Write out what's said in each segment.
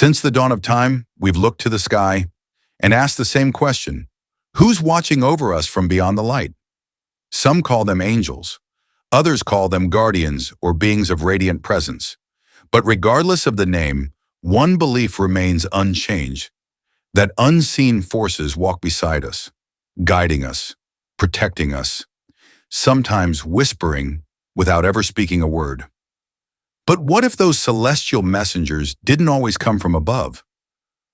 Since the dawn of time, we've looked to the sky and asked the same question: who's watching over us from beyond the light? Some call them angels. Others call them guardians or beings of radiant presence. But regardless of the name, one belief remains unchanged: that unseen forces walk beside us, guiding us, protecting us, sometimes whispering without ever speaking a word. But what if those celestial messengers didn't always come from above?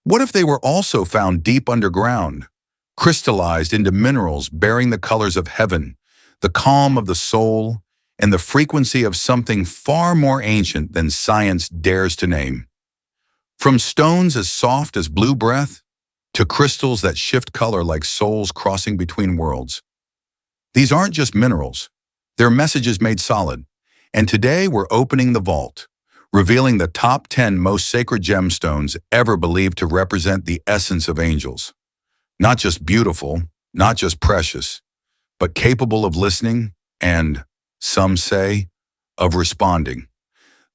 What if they were also found deep underground, crystallized into minerals bearing the colors of heaven, the calm of the soul, and the frequency of something far more ancient than science dares to name? From stones as soft as blue breath, to crystals that shift color like souls crossing between worlds. These aren't just minerals, they're messages made solid. And today we're opening the vault, revealing the top 10 most sacred gemstones ever believed to represent the essence of angels. Not just beautiful, not just precious, but capable of listening and, some say, of responding.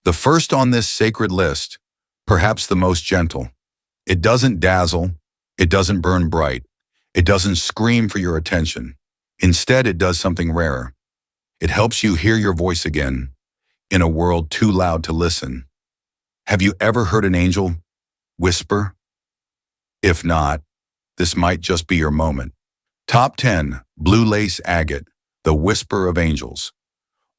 The first on this sacred list, perhaps the most gentle. It doesn't dazzle, it doesn't burn bright, it doesn't scream for your attention. Instead, it does something rarer. It helps you hear your voice again in a world too loud to listen. Have you ever heard an angel whisper? If not, this might just be your moment. Top 10, Blue Lace Agate, the whisper of angels.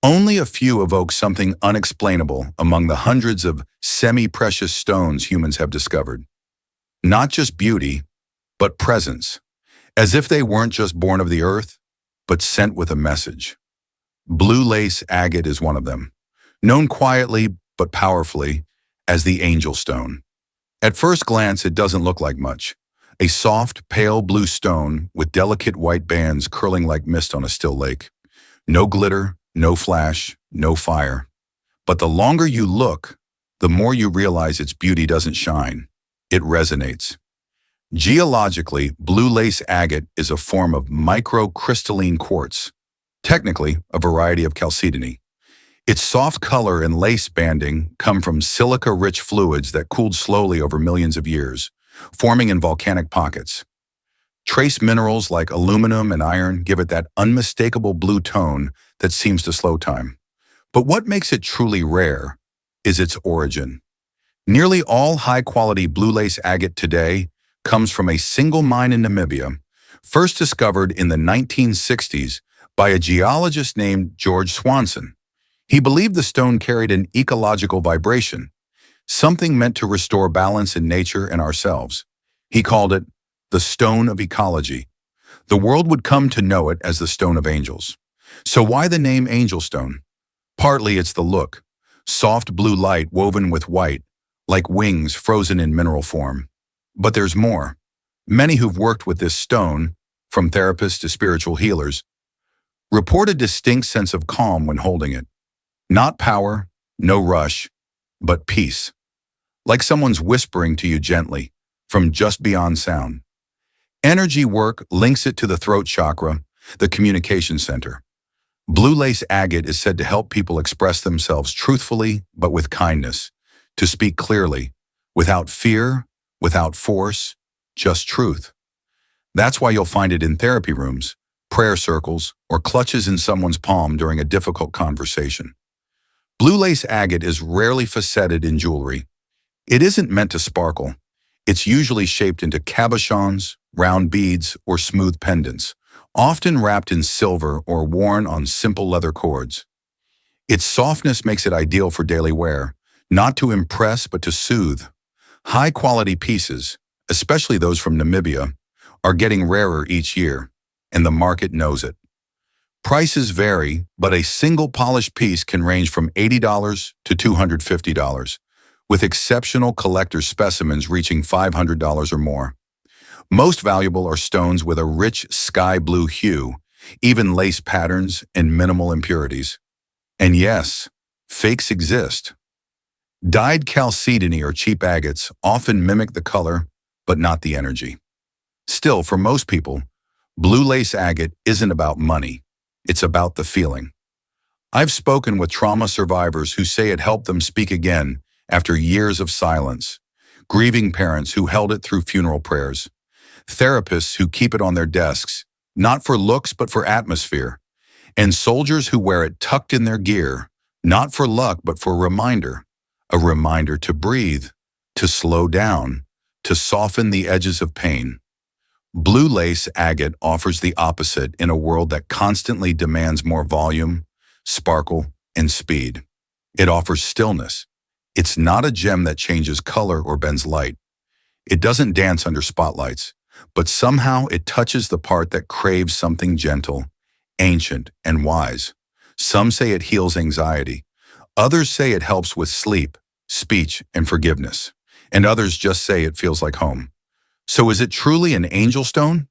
Only a few evoke something unexplainable among the hundreds of semi-precious stones humans have discovered. Not just beauty, but presence, as if they weren't just born of the earth, but sent with a message. Blue lace agate is one of them, known quietly but powerfully as the angel stone. At first glance, it doesn't look like much. A soft, pale blue stone with delicate white bands curling like mist on a still lake. No glitter, no flash, no fire. But the longer you look, the more you realize its beauty doesn't shine. It resonates. Geologically, blue lace agate is a form of microcrystalline quartz, technically a variety of chalcedony. Its soft color and lace banding come from silica-rich fluids that cooled slowly over millions of years, forming in volcanic pockets. Trace minerals like aluminum and iron give it that unmistakable blue tone that seems to slow time. But what makes it truly rare is its origin. Nearly all high-quality blue lace agate today comes from a single mine in Namibia, first discovered in the 1960s by a geologist named George Swanson. He believed the stone carried an ecological vibration, something meant to restore balance in nature and ourselves. He called it the stone of ecology. The world would come to know it as the stone of angels. So why the name angel stone? Partly it's the look, soft blue light woven with white, like wings frozen in mineral form. But there's more. Many who've worked with this stone, from therapists to spiritual healers, report a distinct sense of calm when holding it. Not power, no rush, but peace. Like someone's whispering to you gently, from just beyond sound. Energy work links it to the throat chakra, the communication center. Blue lace agate is said to help people express themselves truthfully, but with kindness, to speak clearly, without fear, without force, just truth. That's why you'll find it in therapy rooms, prayer circles, or clutches in someone's palm during a difficult conversation. Blue lace agate is rarely faceted in jewelry. It isn't meant to sparkle. It's usually shaped into cabochons, round beads, or smooth pendants, often wrapped in silver or worn on simple leather cords. Its softness makes it ideal for daily wear, not to impress but to soothe. High-quality pieces, especially those from Namibia, are getting rarer each year, and the market knows it. Prices vary, but a single polished piece can range from $80 to $250, with exceptional collector specimens reaching $500 or more. Most valuable are stones with a rich sky blue hue, even lace patterns, and minimal impurities. And yes, fakes exist. Dyed chalcedony or cheap agates often mimic the color, but not the energy. Still, for most people, blue lace agate isn't about money. It's about the feeling. I've spoken with trauma survivors who say it helped them speak again after years of silence, grieving parents who held it through funeral prayers, therapists who keep it on their desks, not for looks but for atmosphere, and soldiers who wear it tucked in their gear, not for luck but for a reminder to breathe, to slow down, to soften the edges of pain. Blue lace agate offers the opposite in a world that constantly demands more volume, sparkle, and speed. It offers stillness. It's not a gem that changes color or bends light. It doesn't dance under spotlights, but somehow it touches the part that craves something gentle, ancient, and wise. Some say it heals anxiety. Others say it helps with sleep, speech, and forgiveness. And others just say it feels like home. So is it truly an angel stone?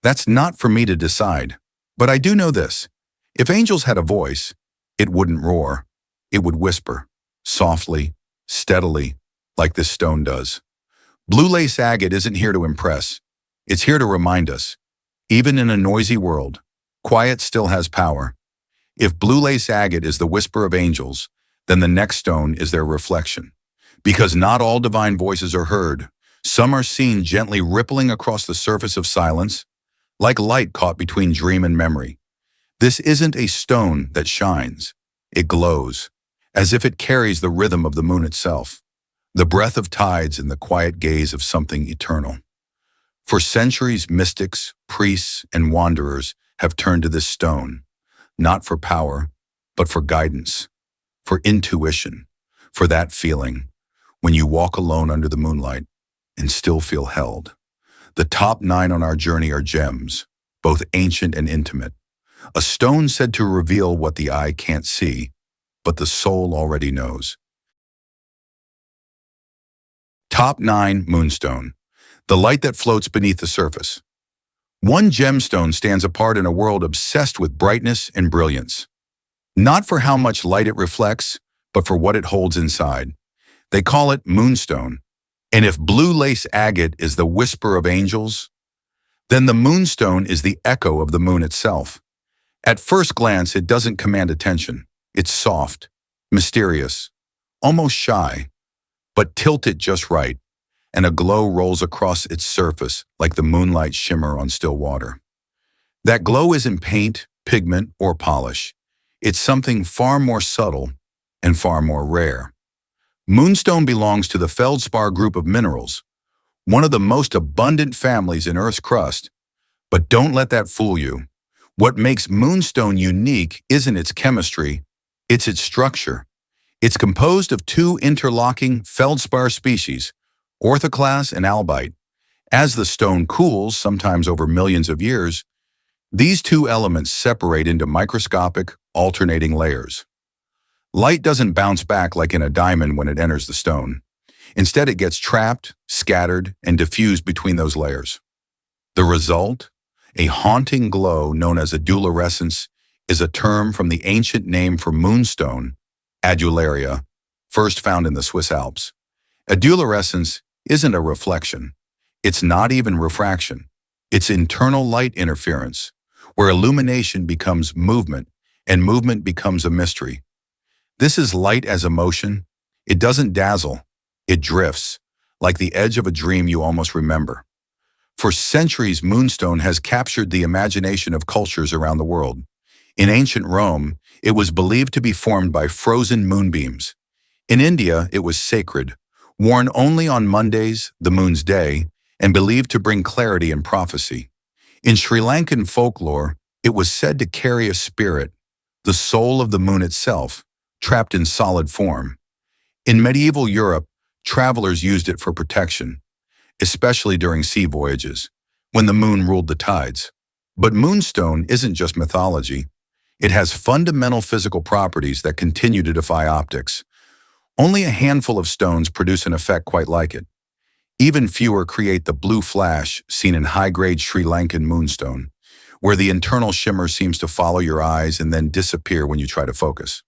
That's not for me to decide. But I do know this. If angels had a voice, it wouldn't roar. It would whisper, softly, steadily, like this stone does. Blue lace agate isn't here to impress. It's here to remind us, even in a noisy world, quiet still has power. If blue lace agate is the whisper of angels, then the next stone is their reflection. Because not all divine voices are heard. Some are seen gently rippling across the surface of silence, like light caught between dream and memory. This isn't a stone that shines. It glows, as if it carries the rhythm of the moon itself, the breath of tides and the quiet gaze of something eternal. For centuries, mystics, priests, and wanderers have turned to this stone, not for power, but for guidance, for intuition, for that feeling when you walk alone under the moonlight and still feel held. The top 9 on our journey are gems, both ancient and intimate. A stone said to reveal what the eye can't see, but the soul already knows. Top 9, Moonstone, the light that floats beneath the surface. One gemstone stands apart in a world obsessed with brightness and brilliance. Not for how much light it reflects, but for what it holds inside. They call it Moonstone. And if blue lace agate is the whisper of angels, then the Moonstone is the echo of the moon itself. At first glance, it doesn't command attention. It's soft, mysterious, almost shy, but tilt it just right, and a glow rolls across its surface like the moonlight shimmer on still water. That glow isn't paint, pigment, or polish. It's something far more subtle and far more rare. Moonstone belongs to the feldspar group of minerals, one of the most abundant families in Earth's crust. But don't let that fool you. What makes Moonstone unique isn't its chemistry, it's its structure. It's composed of 2 interlocking feldspar species, orthoclase and albite. As the stone cools, sometimes over millions of years, these 2 elements separate into microscopic, alternating layers. Light doesn't bounce back like in a diamond when it enters the stone. Instead, it gets trapped, scattered, and diffused between those layers. The result? A haunting glow known as adulorescence is a term from the ancient name for moonstone, adularia, first found in the Swiss Alps. Adulorescence isn't a reflection. It's not even refraction. It's internal light interference, where illumination becomes movement and movement becomes a mystery. This is light as emotion. It doesn't dazzle. It drifts, like the edge of a dream you almost remember. For centuries, Moonstone has captured the imagination of cultures around the world. In ancient Rome, it was believed to be formed by frozen moonbeams. In India, it was sacred, worn only on Mondays, the moon's day, and believed to bring clarity and prophecy. In Sri Lankan folklore, it was said to carry a spirit, the soul of the moon itself, trapped in solid form. In medieval Europe, travelers used it for protection, especially during sea voyages, when the moon ruled the tides. But Moonstone isn't just mythology. It has fundamental physical properties that continue to defy optics. Only a handful of stones produce an effect quite like it. Even fewer create the blue flash seen in high-grade Sri Lankan moonstone, where the internal shimmer seems to follow your eyes and then disappear when you try to focus.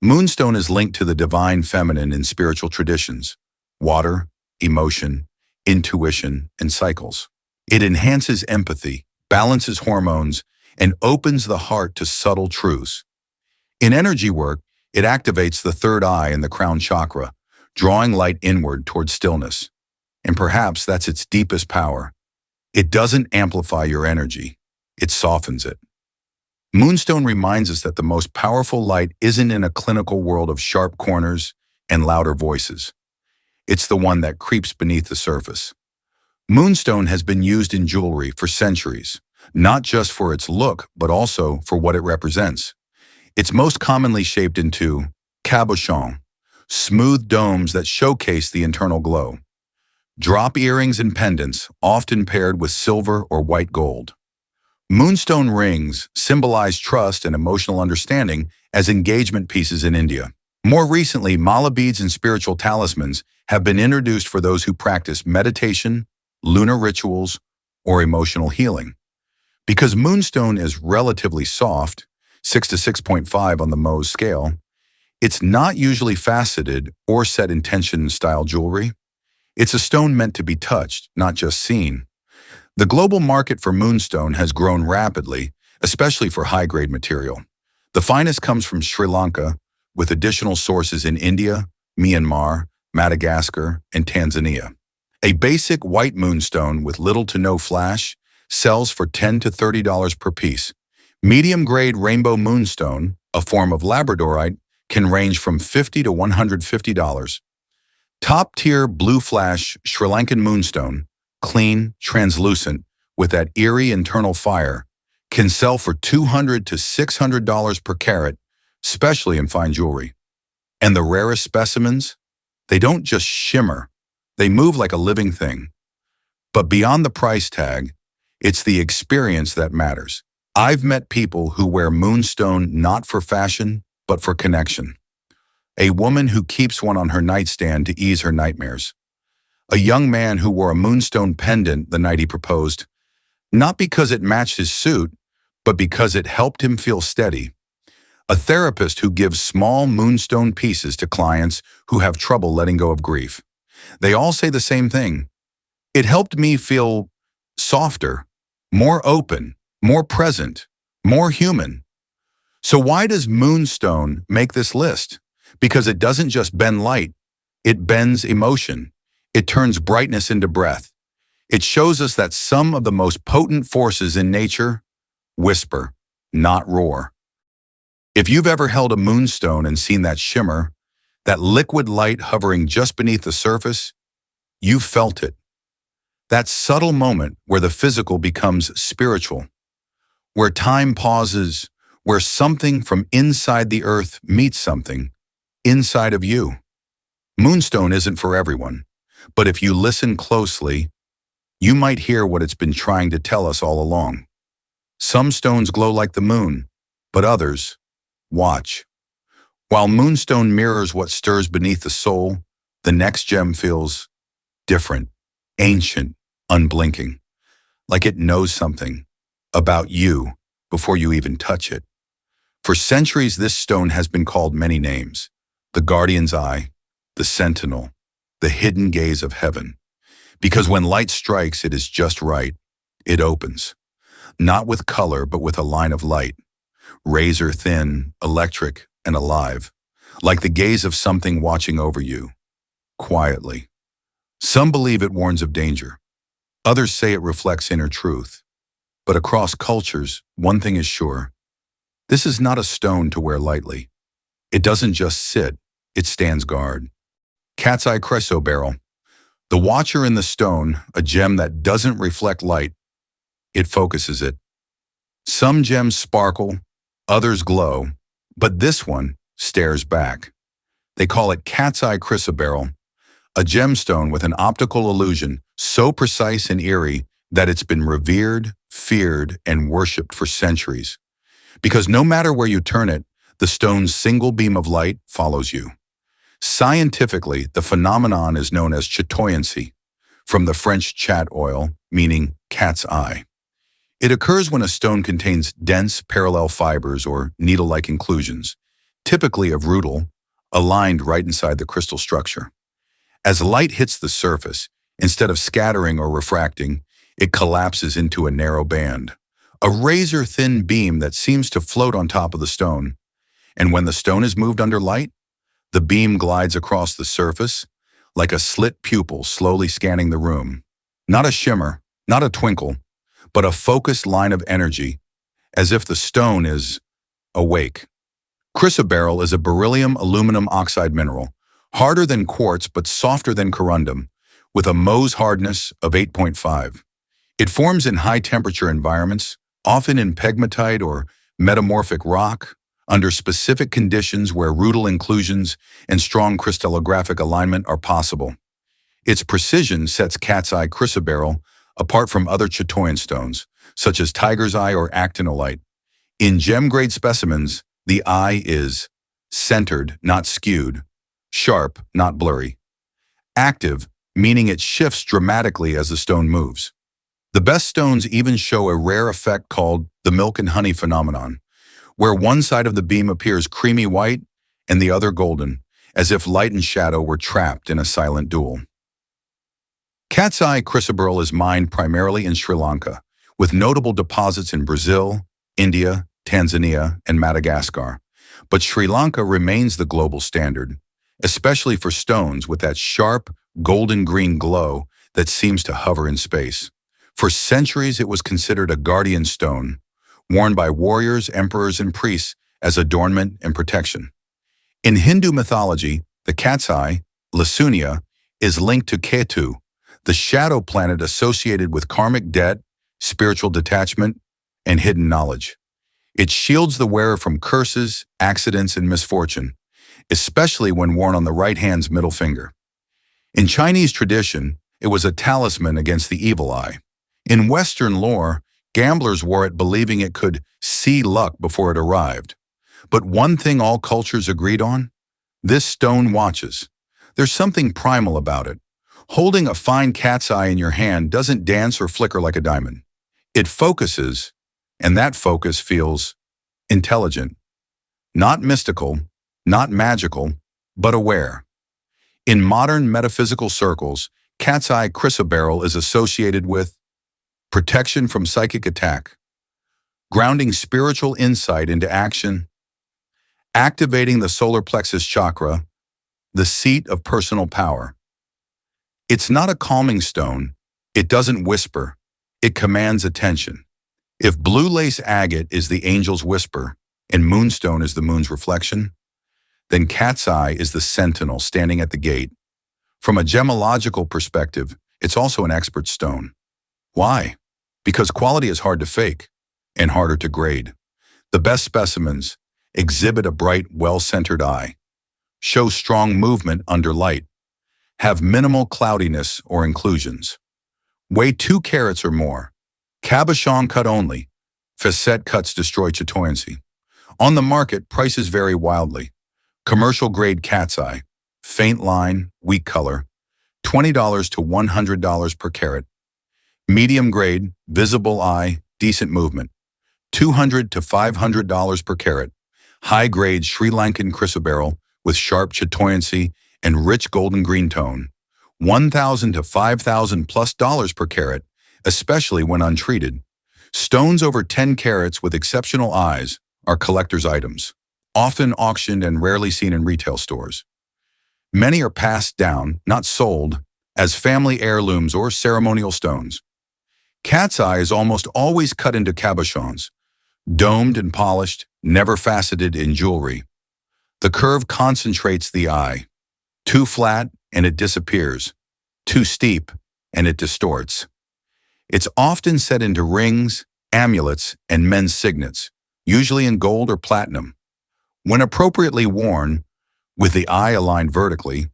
Moonstone is linked to the divine feminine in spiritual traditions: water, emotion, intuition, and cycles. It enhances empathy, balances hormones, and opens the heart to subtle truths. In energy work, it activates the third eye and the crown chakra, drawing light inward toward stillness. And perhaps that's its deepest power. It doesn't amplify your energy, it softens it. Moonstone reminds us that the most powerful light isn't in a clinical world of sharp corners and louder voices. It's the one that creeps beneath the surface. Moonstone has been used in jewelry for centuries, not just for its look, but also for what it represents. It's most commonly shaped into cabochons, smooth domes that showcase the internal glow. Drop earrings and pendants, often paired with silver or white gold. Moonstone rings symbolize trust and emotional understanding as engagement pieces in India. More recently, mala beads and spiritual talismans have been introduced for those who practice meditation, lunar rituals, or emotional healing. Because moonstone is relatively soft, 6 to 6.5 on the Mohs scale, it's not usually faceted or set in tension-style jewelry. It's a stone meant to be touched, not just seen. The global market for moonstone has grown rapidly, especially for high-grade material. The finest comes from Sri Lanka, with additional sources in India, Myanmar, Madagascar, and Tanzania. A basic white moonstone with little to no flash sells for $10 to $30 per piece. Medium-grade rainbow moonstone, a form of Labradorite, can range from $50 to $150. Top-tier blue flash Sri Lankan moonstone, clean, translucent, with that eerie internal fire, can sell for $200 to $600 per carat, especially in fine jewelry. And the rarest specimens? They don't just shimmer, they move like a living thing. But beyond the price tag, it's the experience that matters. I've met people who wear moonstone not for fashion, but for connection. A woman who keeps one on her nightstand to ease her nightmares. A young man who wore a moonstone pendant the night he proposed, not because it matched his suit, but because it helped him feel steady. A therapist who gives small moonstone pieces to clients who have trouble letting go of grief. They all say the same thing. It helped me feel softer, more open, more present, more human. So why does moonstone make this list? Because it doesn't just bend light, it bends emotion. It turns brightness into breath. It shows us that some of the most potent forces in nature whisper, not roar. If you've ever held a moonstone and seen that shimmer, that liquid light hovering just beneath the surface, you've felt it. That subtle moment where the physical becomes spiritual, where time pauses, where something from inside the earth meets something inside of you. Moonstone isn't for everyone, but if you listen closely, you might hear what it's been trying to tell us all along. Some stones glow like the moon, but others, watch. While moonstone mirrors what stirs beneath the soul, the next gem feels different, ancient, unblinking, like it knows something about you before you even touch it. For centuries, this stone has been called many names: the guardian's eye, the sentinel, the hidden gaze of heaven. Because when light strikes, it is just right. It opens, not with color, but with a line of light, razor thin, electric, and alive, like the gaze of something watching over you, quietly. Some believe it warns of danger. Others say it reflects inner truth. But across cultures, one thing is sure. This is not a stone to wear lightly. It doesn't just sit, it stands guard. Eye Chrysoberyl, the watcher in the stone, a gem that doesn't reflect light. It focuses it. Some gems sparkle, others glow, but this one stares back. They call it Eye Chrysoberyl, a gemstone with an optical illusion so precise and eerie that it's been revered, feared, and worshipped for centuries. Because no matter where you turn it, the stone's single beam of light follows you. Scientifically, the phenomenon is known as chatoyancy, from the French chat oil, meaning cat's eye. It occurs when a stone contains dense parallel fibers or needle-like inclusions, typically of rutile, aligned right inside the crystal structure. As light hits the surface, instead of scattering or refracting, it collapses into a narrow band, a razor-thin beam that seems to float on top of the stone. And when the stone is moved under light, The beam glides across the surface, like a slit pupil slowly scanning the room. Not a shimmer, not a twinkle, but a focused line of energy, as if the stone is awake. Chrysoberyl is a beryllium aluminum oxide mineral, harder than quartz but softer than corundum, with a Mohs hardness of 8.5. It forms in high-temperature environments, often in pegmatite or metamorphic rock, under specific conditions where rudal inclusions and strong crystallographic alignment are possible. Its precision sets cat's eye chrysoberyl apart from other chatoyan stones, such as tiger's eye or actinolite. In gem-grade specimens, the eye is centered, not skewed, sharp, not blurry, active, meaning it shifts dramatically as the stone moves. The best stones even show a rare effect called the milk and honey phenomenon, where one side of the beam appears creamy white and the other golden, as if light and shadow were trapped in a silent duel. Cat's eye chrysoberyl is mined primarily in Sri Lanka, with notable deposits in Brazil, India, Tanzania, and Madagascar. But Sri Lanka remains the global standard, especially for stones with that sharp, golden-green glow that seems to hover in space. For centuries, it was considered a guardian stone, worn by warriors, emperors, and priests as adornment and protection. In Hindu mythology, the cat's eye, Lasunia, is linked to Ketu, the shadow planet associated with karmic debt, spiritual detachment, and hidden knowledge. It shields the wearer from curses, accidents, and misfortune, especially when worn on the right hand's middle finger. In Chinese tradition, it was a talisman against the evil eye. In Western lore, gamblers wore it believing it could see luck before it arrived. But one thing all cultures agreed on? This stone watches. There's something primal about it. Holding a fine cat's eye in your hand doesn't dance or flicker like a diamond. It focuses, and that focus feels intelligent. Not mystical, not magical, but aware. In modern metaphysical circles, cat's eye chrysoberyl is associated with protection from psychic attack, grounding spiritual insight into action, activating the solar plexus chakra, the seat of personal power. It's not a calming stone. It doesn't whisper. It commands attention. If blue lace agate is the angel's whisper and moonstone is the moon's reflection, then cat's eye is the sentinel standing at the gate. From a gemological perspective, it's also an expert stone. Why? Because quality is hard to fake and harder to grade. The best specimens exhibit a bright, well-centered eye, show strong movement under light, have minimal cloudiness or inclusions, weigh 2 carats or more, cabochon cut only, facette cuts destroy chatoyancy. On the market, prices vary wildly. Commercial grade cat's eye, faint line, weak color, $20 to $100 per carat. Medium grade, visible eye, decent movement, $200 to $500 per carat. High grade Sri Lankan chrysoberyl with sharp chatoyancy and rich golden green tone, $1,000 to $5,000+ per carat, especially when untreated. Stones over 10 carats with exceptional eyes are collector's items, often auctioned and rarely seen in retail stores. Many are passed down, not sold, as family heirlooms or ceremonial stones. Cat's eye is almost always cut into cabochons, domed and polished, never faceted in jewelry. The curve concentrates the eye. Too flat, and it disappears. Too steep, and it distorts. It's often set into rings, amulets, and men's signets, usually in gold or platinum. When appropriately worn, with the eye aligned vertically,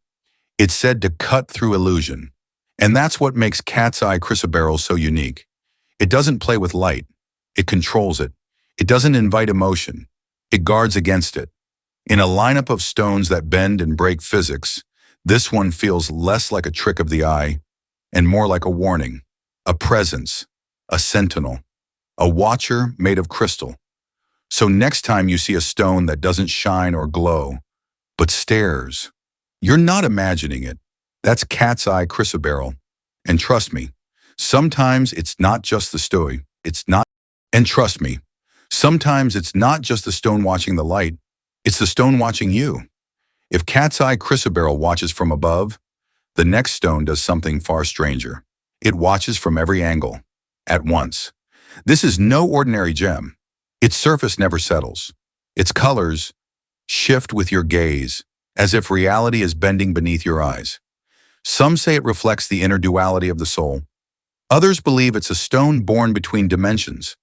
it's said to cut through illusion. And that's what makes cat's eye chrysoberyl so unique. It doesn't play with light. It controls it. It doesn't invite emotion. It guards against it. In a lineup of stones that bend and break physics, this one feels less like a trick of the eye and more like a warning, a presence, a sentinel, a watcher made of crystal. So next time you see a stone that doesn't shine or glow, but stares, you're not imagining it. That's cat's eye chrysoberyl. And trust me, sometimes it's not just the stone. Sometimes it's not just the stone watching the light. It's the stone watching you. If cat's eye chrysoberyl watches from above, the next stone does something far stranger. It watches from every angle, at once. This is no ordinary gem. Its surface never settles. Its colors shift with your gaze, as if reality is bending beneath your eyes. Some say it reflects the inner duality of the soul. Others believe it's a stone born between dimensions,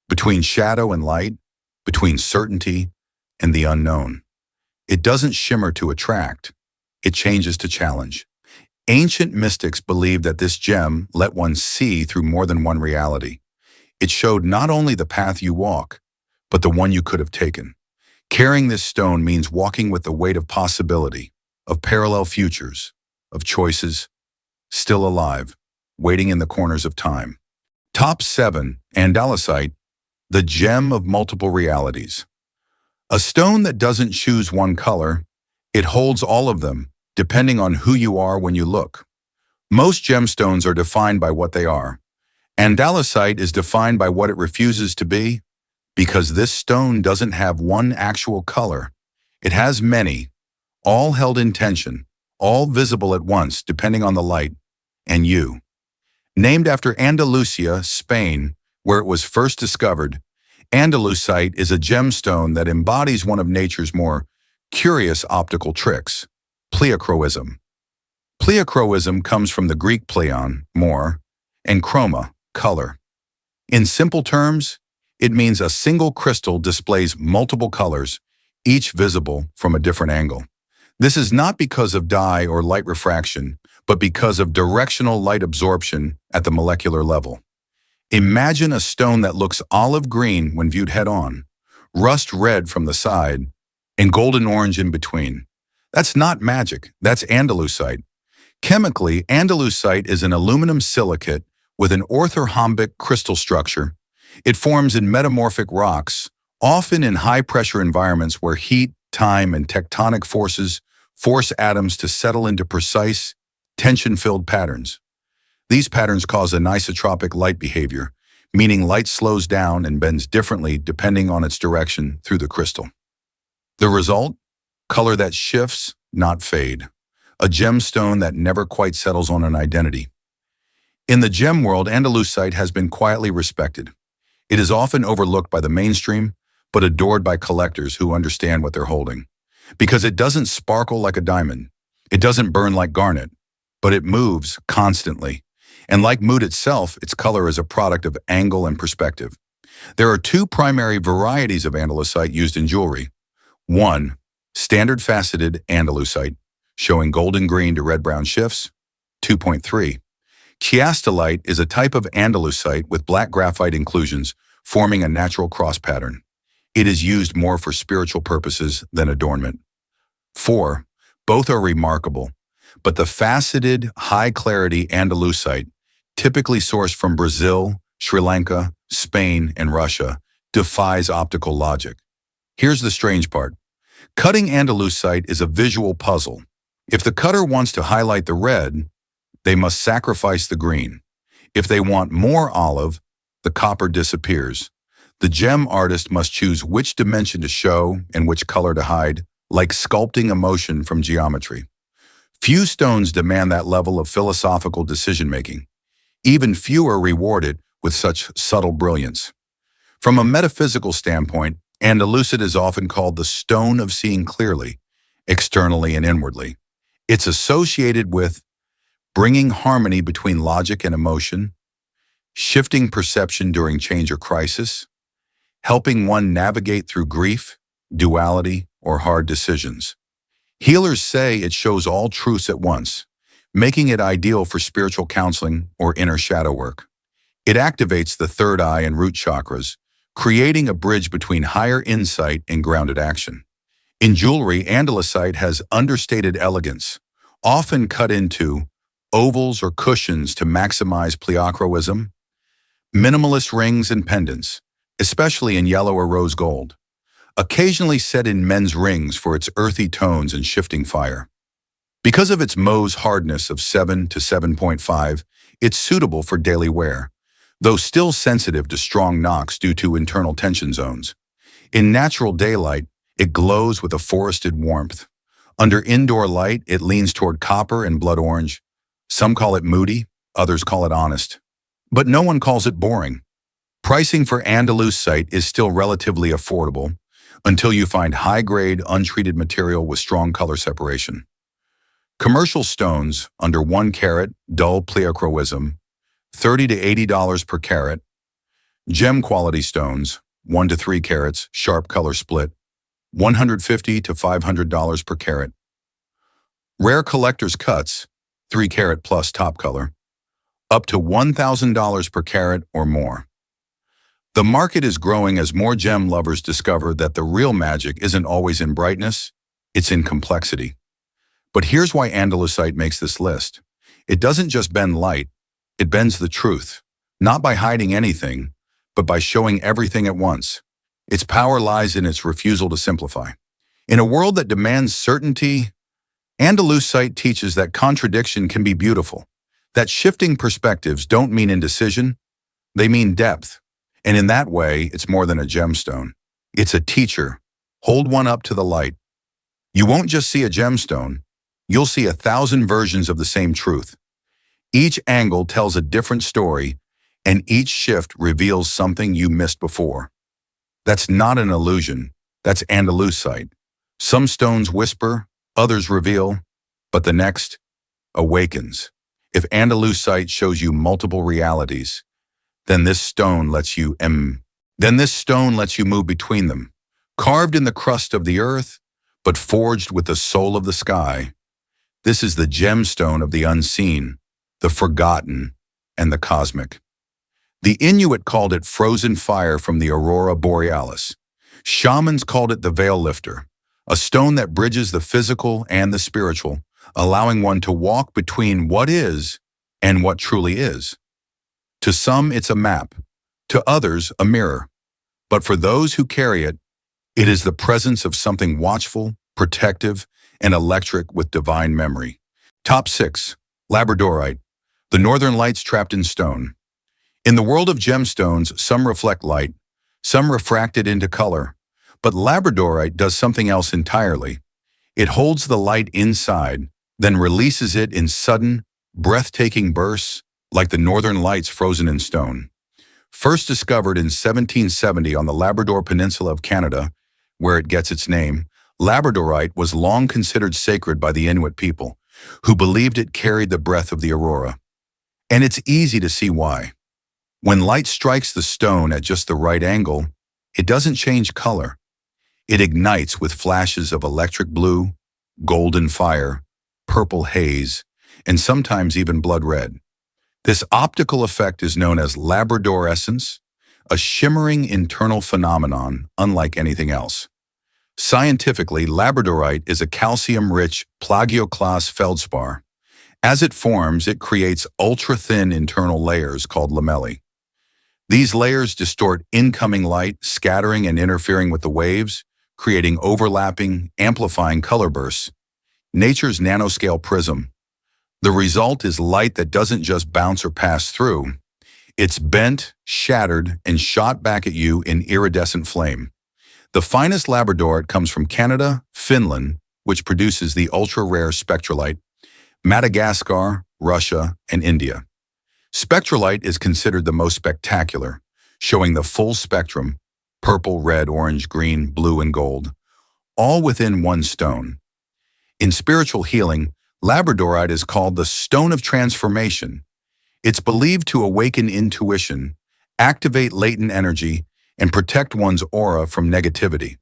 between shadow and light, between certainty and the unknown. It doesn't shimmer to attract. It changes to challenge. Ancient mystics believed that this gem let one see through more than one reality. It showed not only the path you walk, but the one you could have taken. Carrying this stone means walking with the weight of possibility, of parallel futures, of choices, still alive, waiting in the corners of time. Top 7. Andalusite, the gem of multiple realities. A stone that doesn't choose one color, it holds all of them, depending on who you are when you look. Most gemstones are defined by what they are. Andalusite is defined by what it refuses to be, because this stone doesn't have one actual color. It has many, all held in tension, all visible at once depending on the light, and you. Named after Andalusia, Spain, where it was first discovered, Andalusite is a gemstone that embodies one of nature's more curious optical tricks, pleochroism. Pleochroism comes from the Greek pleon, more, and chroma, color. In simple terms, it means a single crystal displays multiple colors, each visible from a different angle. This is not because of dye or light refraction, but because of directional light absorption at the molecular level. Imagine a stone that looks olive green when viewed head-on, rust red from the side, and golden orange in between. That's not magic, that's Andalusite. Chemically, Andalusite is an aluminum silicate with an orthorhombic crystal structure. It forms in metamorphic rocks, often in high-pressure environments where heat, time, and tectonic forces force atoms to settle into precise, tension-filled patterns. These patterns cause anisotropic light behavior, meaning light slows down and bends differently depending on its direction through the crystal. The result? Color that shifts, not fade. A gemstone that never quite settles on an identity. In the gem world, Andalusite has been quietly respected. It is often overlooked by the mainstream, but adored by collectors who understand what they're holding. Because it doesn't sparkle like a diamond. It doesn't burn like garnet, but it moves constantly. And like mood itself, its color is a product of angle and perspective. There are two primary varieties of Andalusite used in jewelry. 1. Standard faceted Andalusite, showing golden green to red-brown shifts. 2.3. Chiastolite is a type of Andalusite with black graphite inclusions, forming a natural cross pattern. It is used more for spiritual purposes than adornment. 4. Both are remarkable, but the faceted, high-clarity Andalusite, typically sourced from Brazil, Sri Lanka, Spain, and Russia, defies optical logic. Here's the strange part. Cutting Andalusite is a visual puzzle. If the cutter wants to highlight the red, they must sacrifice the green. If they want more olive, the copper disappears. The gem artist must choose which dimension to show and which color to hide, like sculpting emotion from geometry. Few stones demand that level of philosophical decision-making. Even few are rewarded with such subtle brilliance. From a metaphysical standpoint, Andalusite is often called the stone of seeing clearly, externally and inwardly. It's associated with bringing harmony between logic and emotion, shifting perception during change or crisis, helping one navigate through grief, duality, or hard decisions. Healers say it shows all truths at once, making it ideal for spiritual counseling or inner shadow work. It activates the third eye and root chakras, creating a bridge between higher insight and grounded action. In jewelry, Andalusite has understated elegance, often cut into ovals or cushions to maximize pleochroism, minimalist rings and pendants, especially in yellow or rose gold, occasionally set in men's rings for its earthy tones and shifting fire. Because of its Mohs hardness of 7 to 7.5, it's suitable for daily wear, though still sensitive to strong knocks due to internal tension zones. In natural daylight, it glows with a forested warmth, Under indoor light, it leans toward copper and blood orange. Some call it moody, others call it honest. But no one calls it boring. Pricing for Andalusite is still relatively affordable until you find high-grade, untreated material with strong color separation. Commercial stones under 1 carat, dull pleochroism, $30 to $80 per carat. Gem quality stones, 1 to 3 carats, sharp color split, $150 to $500 per carat. Rare collector's cuts, 3 carat plus top color, up to $1,000 per carat or more. The market is growing as more gem lovers discover that the real magic isn't always in brightness, it's in complexity. But here's why Andalusite makes this list. It doesn't just bend light, it bends the truth, not by hiding anything, but by showing everything at once. Its power lies in its refusal to simplify. In a world that demands certainty, Andalusite teaches that contradiction can be beautiful, that shifting perspectives don't mean indecision, they mean depth. And in that way, it's more than a gemstone. It's a teacher. Hold one up to the light. You won't just see a gemstone, you'll see 1,000 versions of the same truth. Each angle tells a different story, and each shift reveals something you missed before. That's not an illusion, that's Andalusite. Some stones whisper, others reveal, but the next awakens. If Andalusite shows you multiple realities, then this stone lets you move between them, carved in the crust of the earth, but forged with the soul of the sky. This is the gemstone of the unseen, the forgotten, and the cosmic. The Inuit called it frozen fire from the aurora borealis. Shamans called it the veil lifter, a stone that bridges the physical and the spiritual, allowing one to walk between what is and what truly is. To some, it's a map. To others, a mirror. But for those who carry it, it is the presence of something watchful, protective, and electric with divine memory. Top 6. Labradorite, the northern lights trapped in stone. In the world of gemstones, some reflect light, some refract it into color, but Labradorite does something else entirely. It holds the light inside, then releases it in sudden, breathtaking bursts, like the northern lights frozen in stone. First discovered in 1770 on the Labrador Peninsula of Canada, where it gets its name, Labradorite was long considered sacred by the Inuit people, who believed it carried the breath of the aurora. And it's easy to see why. When light strikes the stone at just the right angle, it doesn't change color. It ignites with flashes of electric blue, golden fire, purple haze, and sometimes even blood red. This optical effect is known as labradorescence, a shimmering internal phenomenon unlike anything else. Scientifically, labradorite is a calcium-rich plagioclase feldspar. As it forms, it creates ultra-thin internal layers called lamellae. These layers distort incoming light, scattering and interfering with the waves, creating overlapping, amplifying color bursts. Nature's nanoscale prism. The result is light that doesn't just bounce or pass through. It's bent, shattered, and shot back at you in iridescent flame. The finest labradorite comes from Canada, Finland, which produces the ultra-rare spectralite, Madagascar, Russia, and India. Spectralite is considered the most spectacular, showing the full spectrum, purple, red, orange, green, blue, and gold, all within one stone. In spiritual healing, labradorite is called the stone of transformation. It's believed to awaken intuition, activate latent energy, and protect one's aura from negativity.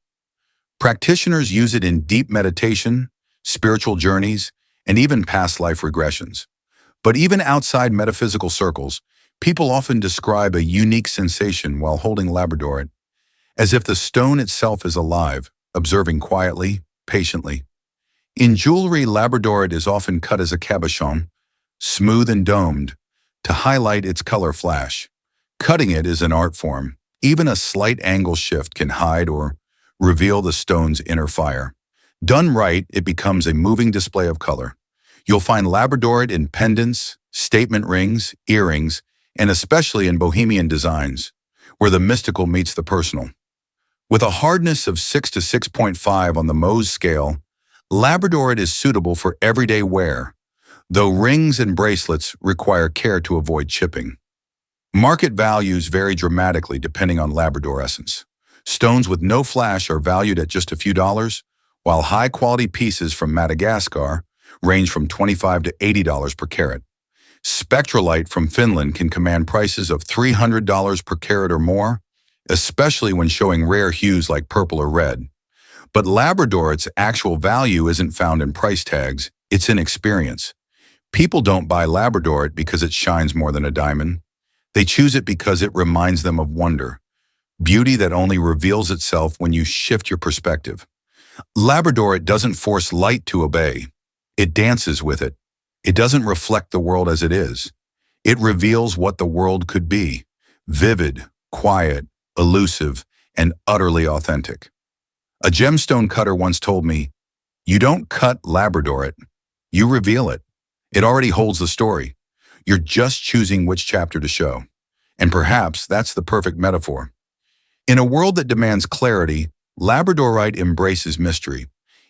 Practitioners use it in deep meditation, spiritual journeys, and even past life regressions. But even outside metaphysical circles, people often describe a unique sensation while holding labradorite, as if the stone itself is alive, observing quietly, patiently. In jewelry, labradorite is often cut as a cabochon, smooth and domed, to highlight its color flash. Cutting it is an art form. Even a slight angle shift can hide or reveal the stone's inner fire. Done right, it becomes a moving display of color. You'll find labradorite in pendants, statement rings, earrings, and especially in bohemian designs, where the mystical meets the personal. With a hardness of 6 to 6.5 on the Mohs scale, Labradorite is suitable for everyday wear, though rings and bracelets require care to avoid chipping. Market values vary dramatically depending on Labrador essence. Stones with no flash are valued at just a few dollars, while high-quality pieces from Madagascar range from $25 to $80 per carat. Spectralite from Finland can command prices of $300 per carat or more, especially when showing rare hues like purple or red. But Labradorite's actual value isn't found in price tags, it's in experience. People don't buy Labradorite because it shines more than a diamond. They choose it because it reminds them of wonder, beauty that only reveals itself when you shift your perspective. Labradorite doesn't force light to obey. It dances with it. It doesn't reflect the world as it is. It reveals what the world could be: vivid, quiet, elusive, and utterly authentic. A gemstone cutter once told me, "You don't cut Labradorite, you reveal it. It already holds the story. You're just choosing which chapter to show." And perhaps that's the perfect metaphor. In a world that demands clarity, Labradorite embraces mystery.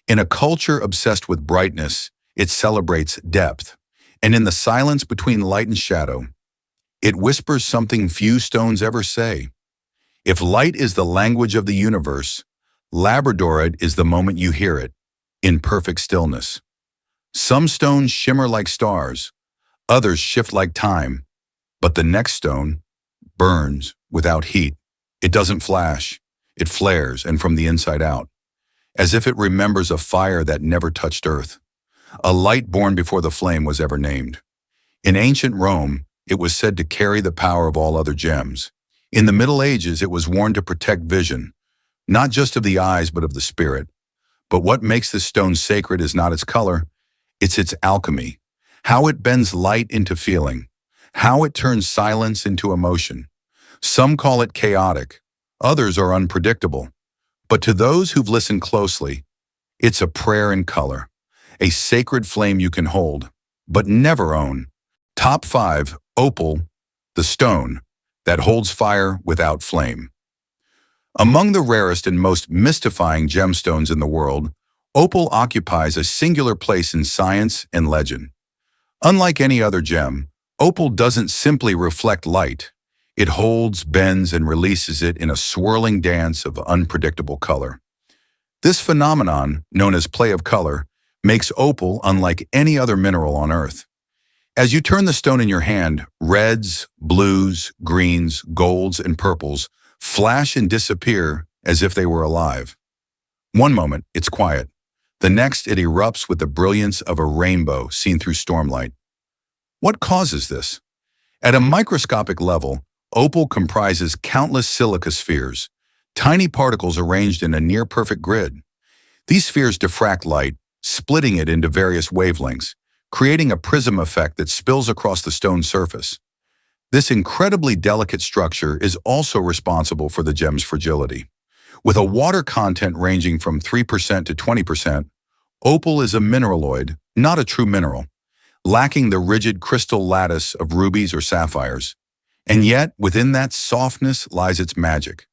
In a culture obsessed with brightness, it celebrates depth. And in the silence between light and shadow, it whispers something few stones ever say. If light is the language of the universe, Labradorite is the moment you hear it, in perfect stillness. Some stones shimmer like stars, others shift like time, but the next stone burns without heat. It doesn't flash, it flares, and from the inside out, as if it remembers a fire that never touched earth, a light born before the flame was ever named. In ancient Rome, it was said to carry the power of all other gems. In the Middle Ages, it was worn to protect vision, not just of the eyes, but of the spirit. But what makes this stone sacred is not its color, it's its alchemy, how it bends light into feeling, how it turns silence into emotion. Some call it chaotic, others are unpredictable. But to those who've listened closely, it's a prayer in color, a sacred flame you can hold, but never own. Top 5, Opal, the stone that holds fire without flame. Among the rarest and most mystifying gemstones in the world, opal occupies a singular place in science and legend. Unlike any other gem, opal doesn't simply reflect light. It holds, bends, and releases it in a swirling dance of unpredictable color. This phenomenon, known as play of color, makes opal unlike any other mineral on Earth. As you turn the stone in your hand, reds, blues, greens, golds, and purples flash and disappear as if they were alive. One moment, it's quiet. The next, it erupts with the brilliance of a rainbow seen through stormlight. What causes this? At a microscopic level, opal comprises countless silica spheres, tiny particles arranged in a near-perfect grid. These spheres diffract light, splitting it into various wavelengths, creating a prism effect that spills across the stone's surface. This incredibly delicate structure is also responsible for the gem's fragility. With a water content ranging from 3% to 20%, opal is a mineraloid, not a true mineral, lacking the rigid crystal lattice of rubies or sapphires. And yet, within that softness lies its magic.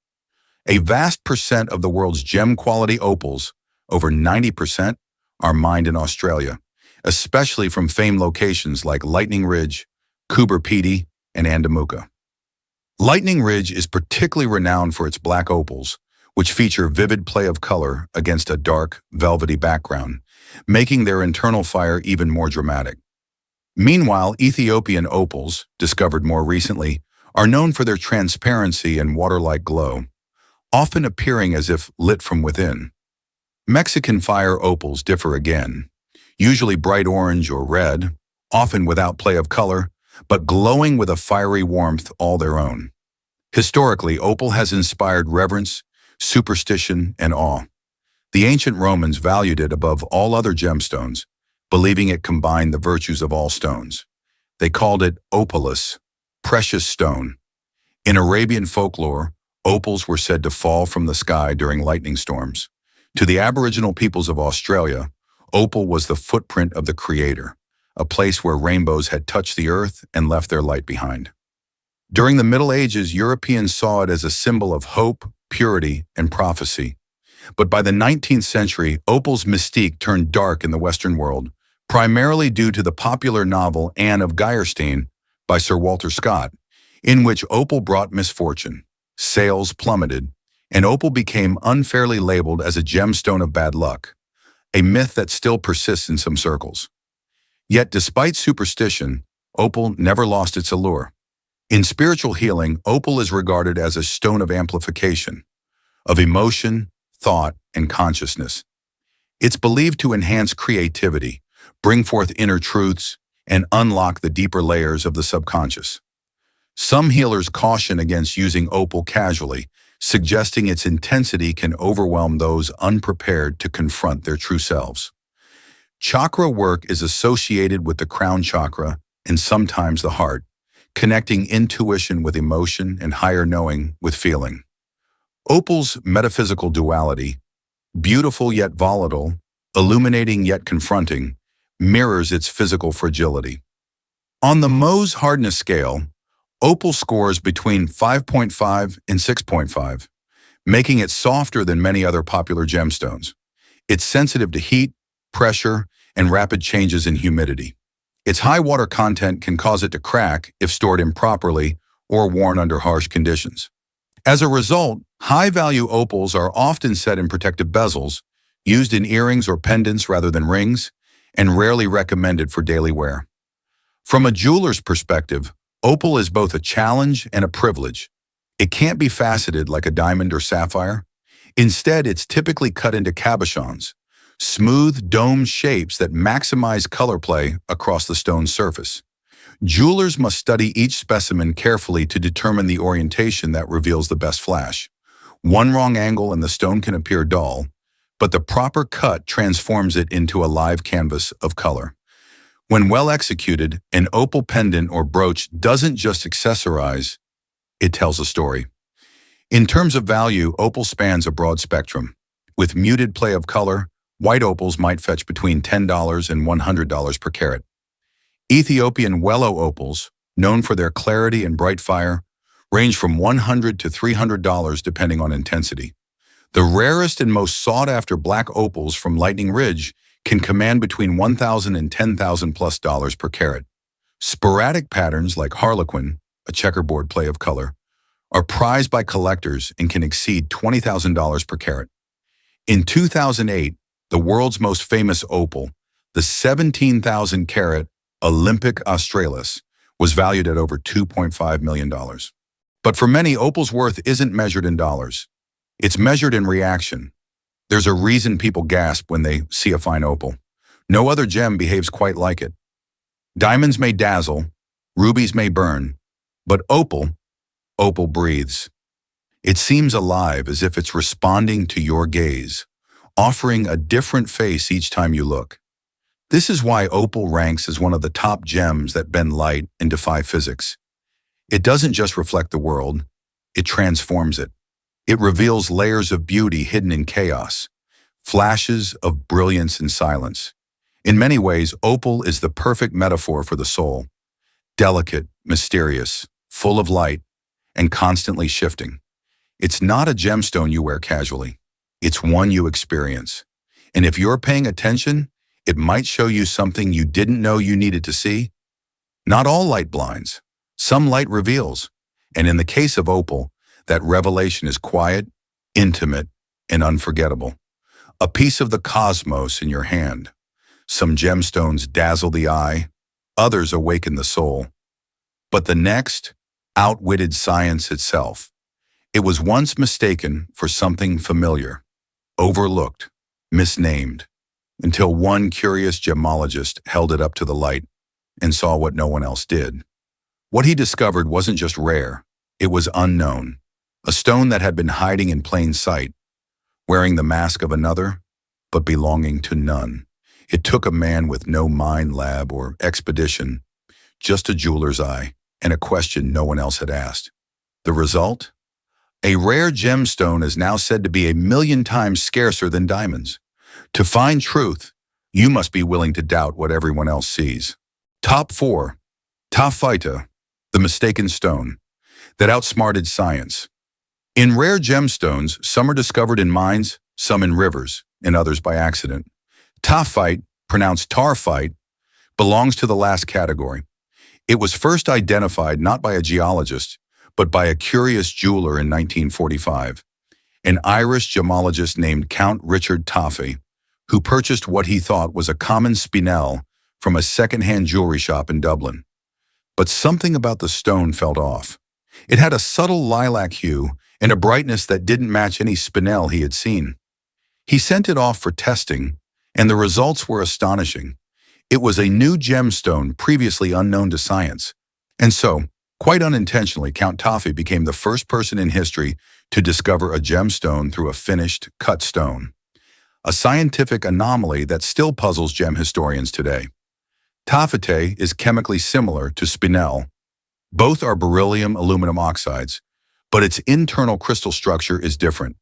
A vast percent of the world's gem-quality opals, over 90%, are mined in Australia, especially from famed locations like Lightning Ridge, Coober Pedy, and Andaluite. Lightning Ridge is particularly renowned for its black opals, which feature vivid play of color against a dark, velvety background, making their internal fire even more dramatic. Meanwhile, Ethiopian opals, discovered more recently, are known for their transparency and water-like glow, often appearing as if lit from within. Mexican fire opals differ again, usually bright orange or red, often without play of color, but glowing with a fiery warmth all their own. Historically, opal has inspired reverence, superstition, and awe. The ancient Romans valued it above all other gemstones, believing it combined the virtues of all stones. They called it opalus, precious stone. In Arabian folklore, opals were said to fall from the sky during lightning storms. To the Aboriginal peoples of Australia, opal was the footprint of the Creator, a place where rainbows had touched the earth and left their light behind. During the Middle Ages, Europeans saw it as a symbol of hope, purity, and prophecy. But by the 19th century, opal's mystique turned dark in the Western world, primarily due to the popular novel Anne of Geierstein by Sir Walter Scott, in which opal brought misfortune. Sales plummeted, and opal became unfairly labeled as a gemstone of bad luck, a myth that still persists in some circles. Yet despite superstition, opal never lost its allure. In spiritual healing, opal is regarded as a stone of amplification, of emotion, thought, and consciousness. It's believed to enhance creativity, bring forth inner truths, and unlock the deeper layers of the subconscious. Some healers caution against using opal casually, suggesting its intensity can overwhelm those unprepared to confront their true selves. Chakra work is associated with the crown chakra and sometimes the heart, connecting intuition with emotion and higher knowing with feeling. Opal's metaphysical duality, beautiful yet volatile, illuminating yet confronting, mirrors its physical fragility. On the Mohs hardness scale, opal scores between 5.5 and 6.5, making it softer than many other popular gemstones. It's sensitive to heat, pressure, and rapid changes in humidity. Its high water content can cause it to crack if stored improperly or worn under harsh conditions. As a result, high-value opals are often set in protective bezels, used in earrings or pendants rather than rings, and rarely recommended for daily wear. From a jeweler's perspective, opal is both a challenge and a privilege. It can't be faceted like a diamond or sapphire. Instead, it's typically cut into cabochons, smooth, domed shapes that maximize color play across the stone's surface. Jewelers must study each specimen carefully to determine the orientation that reveals the best flash. One wrong angle and the stone can appear dull, but the proper cut transforms it into a live canvas of color. When well executed, an opal pendant or brooch doesn't just accessorize, it tells a story. In terms of value, opal spans a broad spectrum. With muted play of color, white opals might fetch between $10 and $100 per carat. Ethiopian Wello opals, known for their clarity and bright fire, range from $100 to $300 depending on intensity. The rarest and most sought-after black opals from Lightning Ridge can command between $1,000 and $10,000 plus dollars per carat. Sporadic patterns like harlequin, a checkerboard play of color, are prized by collectors and can exceed $20,000 per carat. In 2008, the world's most famous opal, the 17,000-carat Olympic Australis, was valued at over $2.5 million. But for many, opal's worth isn't measured in dollars. It's measured in reaction. There's a reason people gasp when they see a fine opal. No other gem behaves quite like it. Diamonds may dazzle, rubies may burn, but opal breathes. It seems alive, as if it's responding to your gaze, offering a different face each time you look. This is why opal ranks as one of the top gems that bend light and defy physics. It doesn't just reflect the world, it transforms it. It reveals layers of beauty hidden in chaos, flashes of brilliance in silence. In many ways, opal is the perfect metaphor for the soul. Delicate, mysterious, full of light, and constantly shifting. It's not a gemstone you wear casually. It's one you experience. And if you're paying attention, it might show you something you didn't know you needed to see. Not all light blinds. Some light reveals. And in the case of opal, that revelation is quiet, intimate, and unforgettable. A piece of the cosmos in your hand. Some gemstones dazzle the eye, others awaken the soul. But the next outwitted science itself. It was once mistaken for something familiar, overlooked, misnamed, until one curious gemologist held it up to the light and saw what no one else did. What he discovered wasn't just rare, it was unknown, a stone that had been hiding in plain sight, wearing the mask of another, but belonging to none. It took a man with no mine lab or expedition, just a jeweler's eye, and a question no one else had asked. The result? A rare gemstone is now said to be 1,000,000 times scarcer than diamonds. To find truth, you must be willing to doubt what everyone else sees. Top 4. Taaffeite, the mistaken stone, that outsmarted science. In rare gemstones, some are discovered in mines, some in rivers, and others by accident. Taaffeite, pronounced Taaffeite, belongs to the last category. It was first identified not by a geologist, but by a curious jeweler in 1945, an Irish gemologist named Count Richard Taaffeite, who purchased what he thought was a common spinel from a second-hand jewelry shop in Dublin. But something about the stone felt off. It had a subtle lilac hue and a brightness that didn't match any spinel he had seen. He sent it off for testing, and the results were astonishing. It was a new gemstone previously unknown to science. And so, quite unintentionally, Count Taaffeite became the first person in history to discover a gemstone through a finished, cut stone. A scientific anomaly that still puzzles gem historians today. Taaffeite is chemically similar to spinel. Both are beryllium aluminum oxides, but its internal crystal structure is different.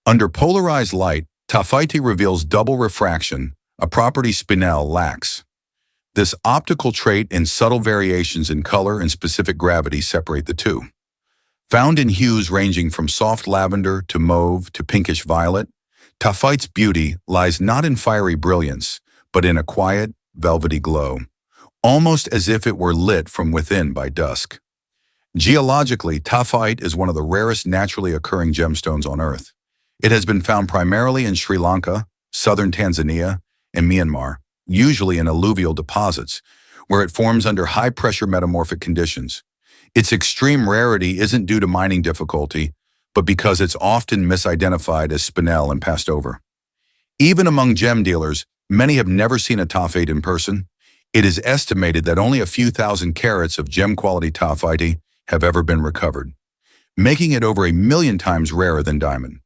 Under polarized light, Taaffeite reveals double refraction, a property spinel lacks. This optical trait and subtle variations in color and specific gravity separate the two. Found in hues ranging from soft lavender to mauve to pinkish violet, Taaffeite's beauty lies not in fiery brilliance, but in a quiet, velvety glow, almost as if it were lit from within by dusk. Geologically, Taaffeite is one of the rarest naturally occurring gemstones on Earth. It has been found primarily in Sri Lanka, southern Tanzania, and Myanmar, usually in alluvial deposits, where it forms under high-pressure metamorphic conditions. Its extreme rarity isn't due to mining difficulty, but because it's often misidentified as spinel and passed over. Even among gem dealers, many have never seen a Taaffeite in person. It is estimated that only a few thousand carats of gem-quality Taaffeite have ever been recovered, making it over 1 million times rarer than diamond.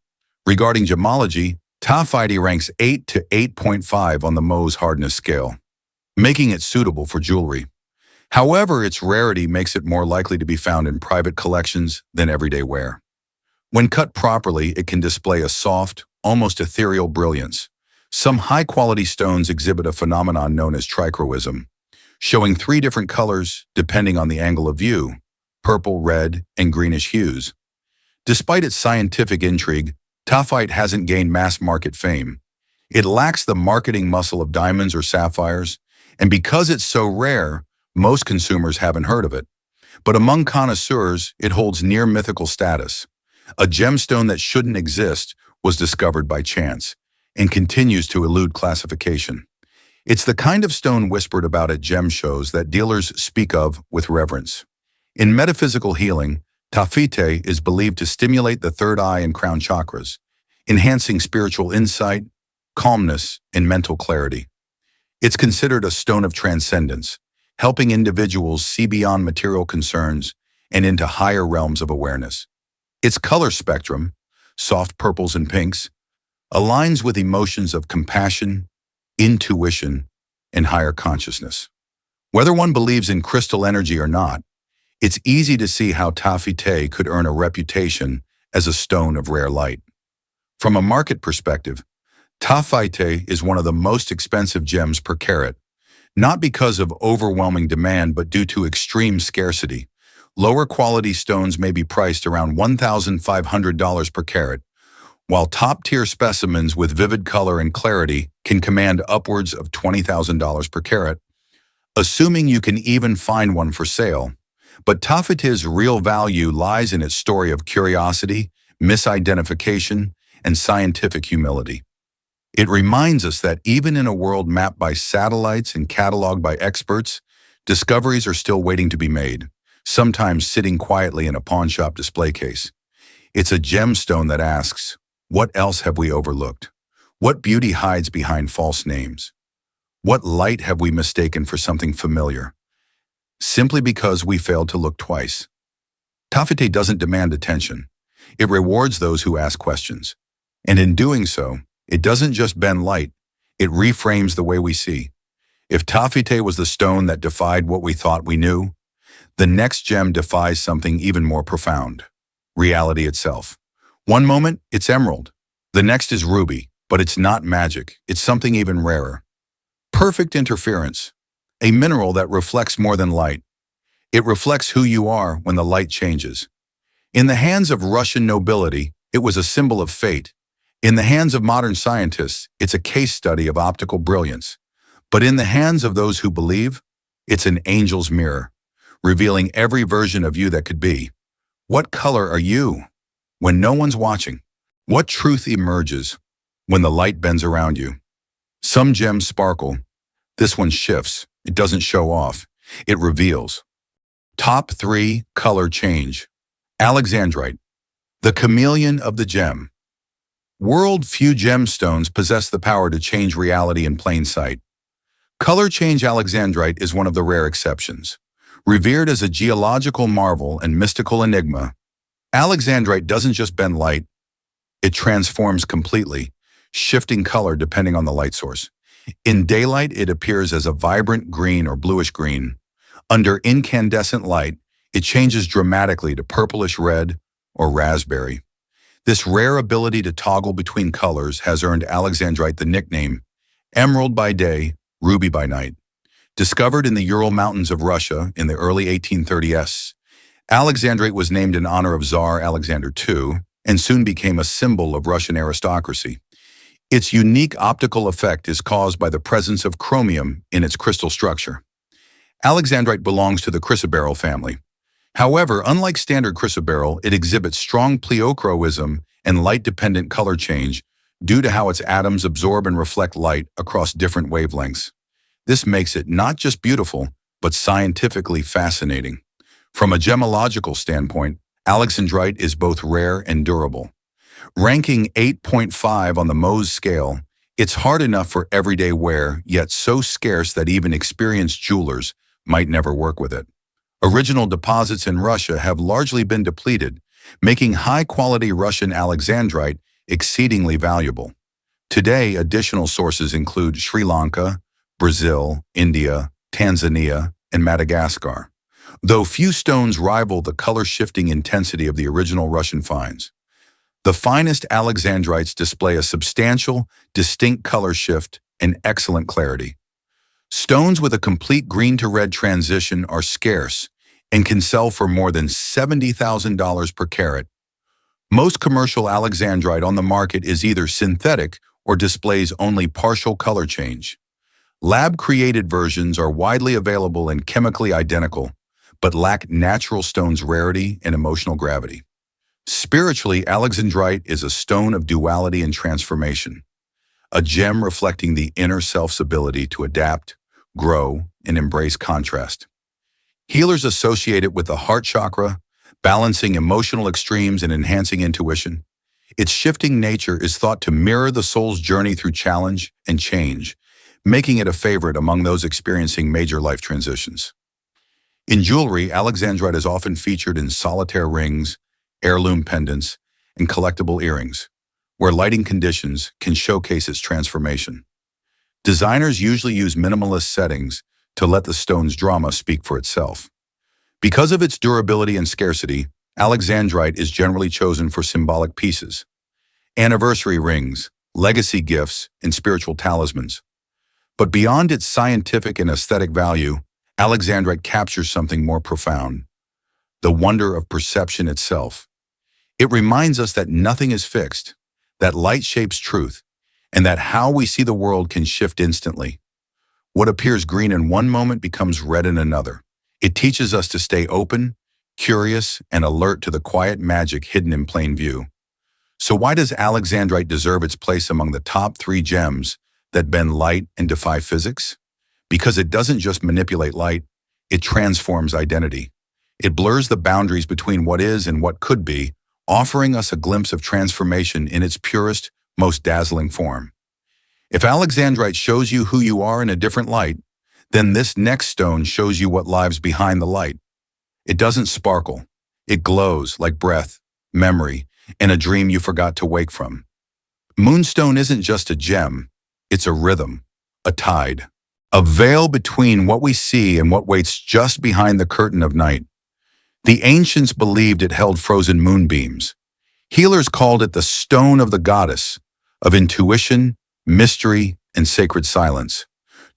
Regarding gemology, Taaffeite ranks 8 to 8.5 on the Mohs hardness scale, making it suitable for jewelry. However, its rarity makes it more likely to be found in private collections than everyday wear. When cut properly, it can display a soft, almost ethereal brilliance. Some high-quality stones exhibit a phenomenon known as trichroism, showing 3 different colors depending on the angle of view: purple, red, and greenish hues. Despite its scientific intrigue, Taaffeite hasn't gained mass-market fame. It lacks the marketing muscle of diamonds or sapphires, and because it's so rare, most consumers haven't heard of it. But among connoisseurs, it holds near-mythical status. A gemstone that shouldn't exist was discovered by chance, and continues to elude classification. It's the kind of stone whispered about at gem shows that dealers speak of with reverence. In metaphysical healing, Taaffeite is believed to stimulate the third eye and crown chakras, enhancing spiritual insight, calmness, and mental clarity. It's considered a stone of transcendence, helping individuals see beyond material concerns and into higher realms of awareness. Its color spectrum, soft purples and pinks, aligns with emotions of compassion, intuition, and higher consciousness. Whether one believes in crystal energy or not, it's easy to see how Taaffeite could earn a reputation as a stone of rare light. From a market perspective, Taaffeite is one of the most expensive gems per carat, not because of overwhelming demand but due to extreme scarcity. Lower quality stones may be priced around $1,500 per carat, while top-tier specimens with vivid color and clarity can command upwards of $20,000 per carat, assuming you can even find one for sale. But Taaffeite's real value lies in its story of curiosity, misidentification, and scientific humility. It reminds us that even in a world mapped by satellites and cataloged by experts, discoveries are still waiting to be made, sometimes sitting quietly in a pawnshop display case. It's a gemstone that asks, what else have we overlooked? What beauty hides behind false names? What light have we mistaken for something familiar, simply because we failed to look twice? Taaffeite doesn't demand attention. It rewards those who ask questions. And in doing so, it doesn't just bend light, it reframes the way we see. If Taaffeite was the stone that defied what we thought we knew, the next gem defies something even more profound: reality itself. One moment, it's emerald. The next is ruby, but it's not magic. It's something even rarer. Perfect interference, a mineral that reflects more than light. It reflects who you are when the light changes. In the hands of Russian nobility, it was a symbol of fate, In the hands of modern scientists, it's a case study of optical brilliance. But in the hands of those who believe, it's an angel's mirror, revealing every version of you that could be. What color are you when no one's watching? What truth emerges when the light bends around you? Some gems sparkle. This one shifts. It doesn't show off. It reveals. Top 3 color change. Alexandrite, the chameleon of the gem. World few gemstones possess the power to change reality in plain sight. Color change Alexandrite is one of the rare exceptions. Revered as a geological marvel and mystical enigma, Alexandrite doesn't just bend light, it transforms completely, shifting color depending on the light source. In daylight, it appears as a vibrant green or bluish green. Under incandescent light, it changes dramatically to purplish red or raspberry. This rare ability to toggle between colors has earned Alexandrite the nickname Emerald by day, Ruby by night. Discovered in the Ural Mountains of Russia in the early 1830s, Alexandrite was named in honor of Tsar Alexander II and soon became a symbol of Russian aristocracy. Its unique optical effect is caused by the presence of chromium in its crystal structure. Alexandrite belongs to the chrysoberyl family. However, unlike standard chrysoberyl, it exhibits strong pleochroism and light-dependent color change due to how its atoms absorb and reflect light across different wavelengths. This makes it not just beautiful, but scientifically fascinating. From a gemological standpoint, Alexandrite is both rare and durable. Ranking 8.5 on the Mohs scale, it's hard enough for everyday wear, yet so scarce that even experienced jewelers might never work with it. Original deposits in Russia have largely been depleted, making high-quality Russian Alexandrite exceedingly valuable. Today, additional sources include Sri Lanka, Brazil, India, Tanzania, and Madagascar, though few stones rival the color-shifting intensity of the original Russian finds. The finest Alexandrites display a substantial, distinct color shift and excellent clarity. Stones with a complete green to red transition are scarce and can sell for more than $70,000 per carat. Most commercial Alexandrite on the market is either synthetic or displays only partial color change. Lab-created versions are widely available and chemically identical, but lack natural stone's rarity and emotional gravity. Spiritually, Alexandrite is a stone of duality and transformation, a gem reflecting the inner self's ability to adapt, grow, and embrace contrast. Healers associate it with the heart chakra, balancing emotional extremes and enhancing intuition. Its shifting nature is thought to mirror the soul's journey through challenge and change, making it a favorite among those experiencing major life transitions. In jewelry, Alexandrite is often featured in solitaire rings, heirloom pendants, and collectible earrings, where lighting conditions can showcase its transformation. Designers usually use minimalist settings to let the stone's drama speak for itself. Because of its durability and scarcity, Alexandrite is generally chosen for symbolic pieces, anniversary rings, legacy gifts, and spiritual talismans. But beyond its scientific and aesthetic value, Alexandrite captures something more profound: the wonder of perception itself. It reminds us that nothing is fixed, that light shapes truth, and that how we see the world can shift instantly. What appears green in one moment becomes red in another. It teaches us to stay open, curious, and alert to the quiet magic hidden in plain view. So why does Alexandrite deserve its place among the top 3 gems that bend light and defy physics? Because it doesn't just manipulate light, it transforms identity. It blurs the boundaries between what is and what could be, offering us a glimpse of transformation in its purest, most dazzling form. If Alexandrite shows you who you are in a different light, then this next stone shows you what lies behind the light. It doesn't sparkle. It glows like breath, memory, and a dream you forgot to wake from. Moonstone isn't just a gem, it's a rhythm, a tide, a veil between what we see and what waits just behind the curtain of night. The ancients believed it held frozen moonbeams. Healers called it the stone of the goddess, of intuition, mystery, and sacred silence.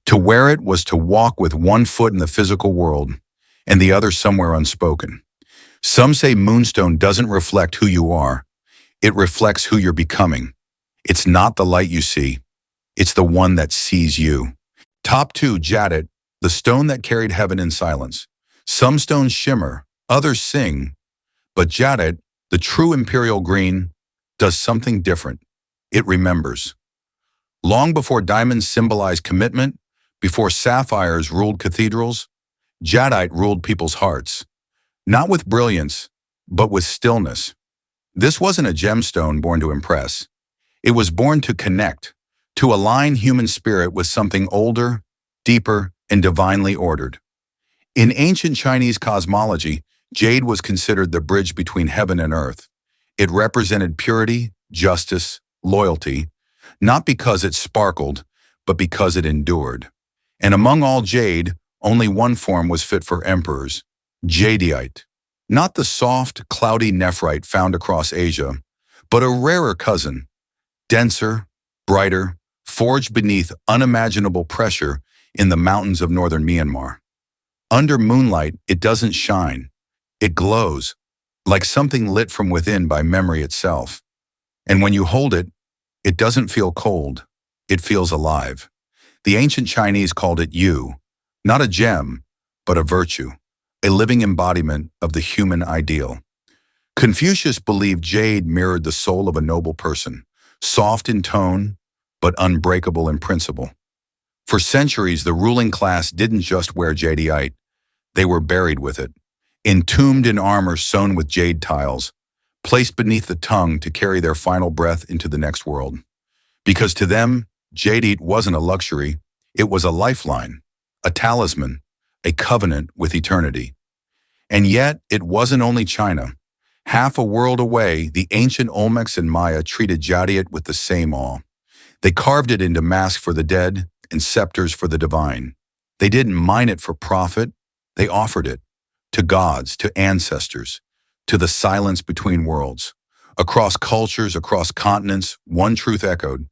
To wear it was to walk with one foot in the physical world and the other somewhere unspoken. Some say Moonstone doesn't reflect who you are. It reflects who you're becoming. It's not the light you see. It's the one that sees you. Top 2, Jadeite, the stone that carried heaven in silence. Some stones shimmer, others sing, but Jadeite, the true imperial green, does something different. It remembers. Long before diamonds symbolized commitment, before sapphires ruled cathedrals, Jadeite ruled people's hearts. Not with brilliance, but with stillness. This wasn't a gemstone born to impress. It was born to connect, to align human spirit with something older, deeper, and divinely ordered. In ancient Chinese cosmology, jade was considered the bridge between heaven and earth. It represented purity, justice, loyalty, not because it sparkled, but because it endured. And among all jade, only one form was fit for emperors, jadeite. Not the soft, cloudy nephrite found across Asia, but a rarer cousin, denser, brighter, forged beneath unimaginable pressure in the mountains of northern Myanmar. Under moonlight, it doesn't shine. It glows, like something lit from within by memory itself. And when you hold it, it doesn't feel cold. It feels alive. The ancient Chinese called it yu, not a gem, but a virtue, a living embodiment of the human ideal. Confucius believed jade mirrored the soul of a noble person, soft in tone, but unbreakable in principle. For centuries, the ruling class didn't just wear jadeite, they were buried with it, entombed in armor sewn with jade tiles, placed beneath the tongue to carry their final breath into the next world. Because to them, jadeite wasn't a luxury, it was a lifeline, a talisman, a covenant with eternity. And yet, it wasn't only China. Half a world away, the ancient Olmecs and Maya treated jadeite with the same awe. They carved it into masks for the dead and scepters for the divine. They didn't mine it for profit, they offered it to gods, to ancestors, to the silence between worlds. Across cultures, across continents, one truth echoed.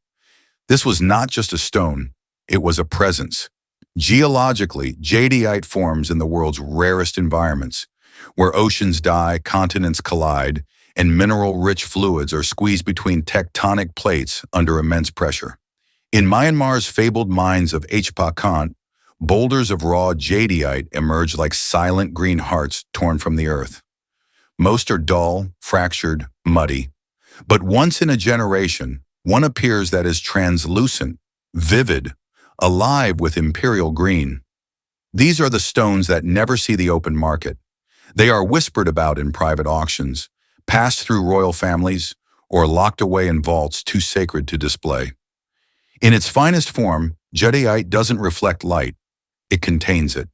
This was not just a stone, it was a presence. Geologically, jadeite forms in the world's rarest environments, where oceans die, continents collide, and mineral-rich fluids are squeezed between tectonic plates under immense pressure. In Myanmar's fabled mines of Kant, boulders of raw jadeite emerge like silent green hearts torn from the earth. Most are dull, fractured, muddy. But once in a generation, one appears that is translucent, vivid, alive with imperial green. These are the stones that never see the open market. They are whispered about in private auctions, passed through royal families, or locked away in vaults too sacred to display. In its finest form, jadeite doesn't reflect light. It contains it.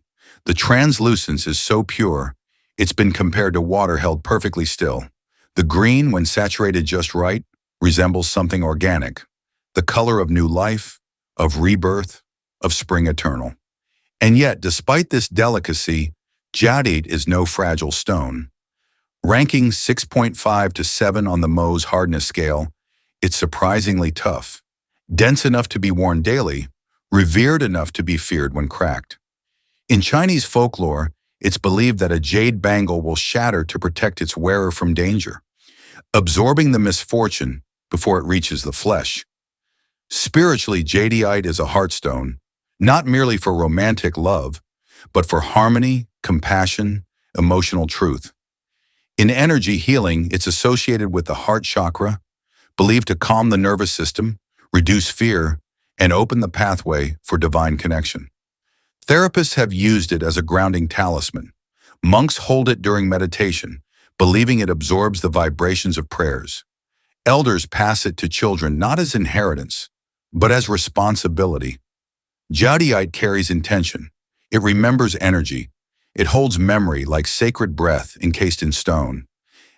The translucence is so pure, it's been compared to water held perfectly still. The green, when saturated just right, resembles something organic, the color of new life, of rebirth, of spring eternal. And yet, despite this delicacy, jadeite is no fragile stone. Ranking 6.5 to 7 on the Mohs hardness scale, it's surprisingly tough, dense enough to be worn daily, revered enough to be feared when cracked. In Chinese folklore, it's believed that a jade bangle will shatter to protect its wearer from danger, absorbing the misfortune before it reaches the flesh. Spiritually, jadeite is a heartstone, not merely for romantic love, but for harmony, compassion, emotional truth. In energy healing, it's associated with the heart chakra, believed to calm the nervous system, reduce fear, and open the pathway for divine connection. Therapists have used it as a grounding talisman. Monks hold it during meditation, believing it absorbs the vibrations of prayers. Elders pass it to children not as inheritance, but as responsibility. Jadeite carries intention. It remembers energy. It holds memory like sacred breath encased in stone.